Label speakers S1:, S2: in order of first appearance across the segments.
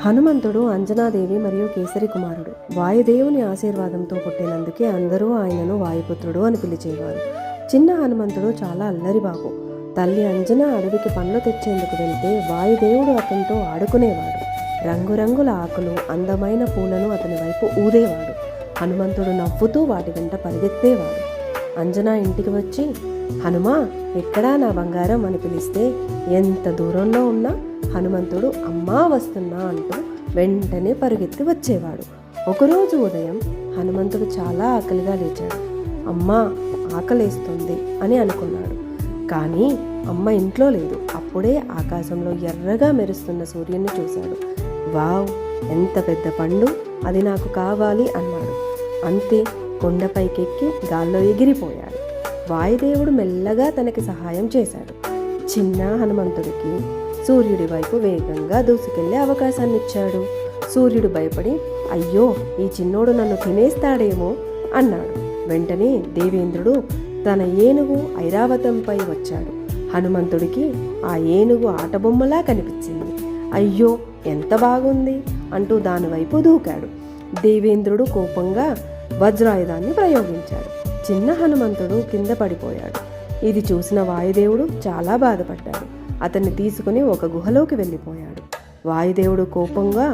S1: హనుమంతుడు అంజనాదేవి మరియు కేసరి కుమారుడు. వాయుదేవుని ఆశీర్వాదంతో పుట్టినందుకే అందరూ ఆయనను వాయుపుత్రుడు అని పిలిచేవారు. చిన్న హనుమంతుడు చాలా అల్లరిబాబు. తల్లి అంజన అడవికి పండ్లు తెచ్చేందుకు వెళ్తే వాయుదేవుడు అతనితో ఆడుకునేవాడు. రంగురంగుల ఆకులు, అందమైన పూలను అతని వైపు ఊదేవాడు. హనుమంతుడు నవ్వుతూ వాటి వెంట పరిగెత్తేవాడు. అంజన ఇంటికి వచ్చి, హనుమా, ఎక్కడా నా బంగారం అని పిలిస్తే ఎంత దూరంలో ఉన్నా హనుమంతుడు అమ్మా వస్తున్నా అంటూ వెంటనే పరుగెత్తి వచ్చేవాడు. ఒకరోజు ఉదయం హనుమంతుడు చాలా ఆకలిగా లేచాడు. అమ్మా, ఆకలేస్తుంది అని అనుకున్నాడు. కానీ అమ్మ ఇంట్లో లేదు. అప్పుడే ఆకాశంలో ఎర్రగా మెరుస్తున్న సూర్యుని చూశాడు. వావ్, ఎంత పెద్ద పండు, అది నాకు కావాలి అన్నాడు. అంతే, కొండపైకెక్కి గాల్లో ఎగిరిపోయాడు. వాయుదేవుడు మెల్లగా తనకి సహాయం చేశాడు. చిన్న హనుమంతుడికి సూర్యుడి వైపు వేగంగా దూసుకెళ్లే అవకాశాన్ని ఇచ్చాడు. సూర్యుడు భయపడి, అయ్యో, ఈ చిన్నోడు నన్ను తినేస్తాడేమో అన్నాడు. వెంటనే దేవేంద్రుడు తన ఏనుగు ఐరావతంపై వచ్చాడు. హనుమంతుడికి ఆ ఏనుగు ఆటబొమ్మలా కనిపించింది. అయ్యో, ఎంత బాగుంది అంటూ దానివైపు దూకాడు. దేవేంద్రుడు కోపంగా వజ్రాయుధాన్ని ప్రయోగించాడు. చిన్న హనుమంతుడు కింద పడిపోయాడు. ఇది చూసిన వాయుదేవుడు చాలా బాధపడ్డాడు. అతన్ని తీసుకుని ఒక గుహలోకి వెళ్ళిపోయాడు. వాయుదేవుడు కోపంగా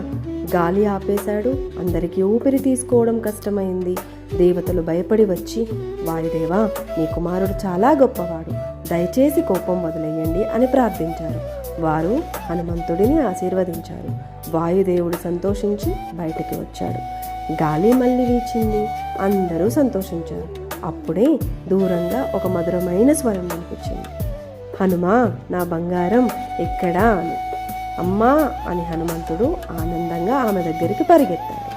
S1: గాలి ఆపేశాడు. అందరికీ ఊపిరి తీసుకోవడం కష్టమైంది. దేవతలు భయపడి వచ్చి, వాయుదేవా, నీ కుమారుడు చాలా గొప్పవాడు, దయచేసి కోపం వదిలేయండి అని ప్రార్థించారు. వారు హనుమంతుడిని ఆశీర్వదించారు. వాయుదేవుడు సంతోషించి బయటికి వచ్చాడు. గాలి మళ్ళీ వీచింది. అందరూ సంతోషించారు. అప్పుడే దూరంగా ఒక మధురమైన స్వరం వినిపించింది. హనుమా, నా బంగారం ఎక్కడా అని. అమ్మా అని హనుమంతుడు ఆనందంగా ఆమె దగ్గరికి పరిగెత్తాడు.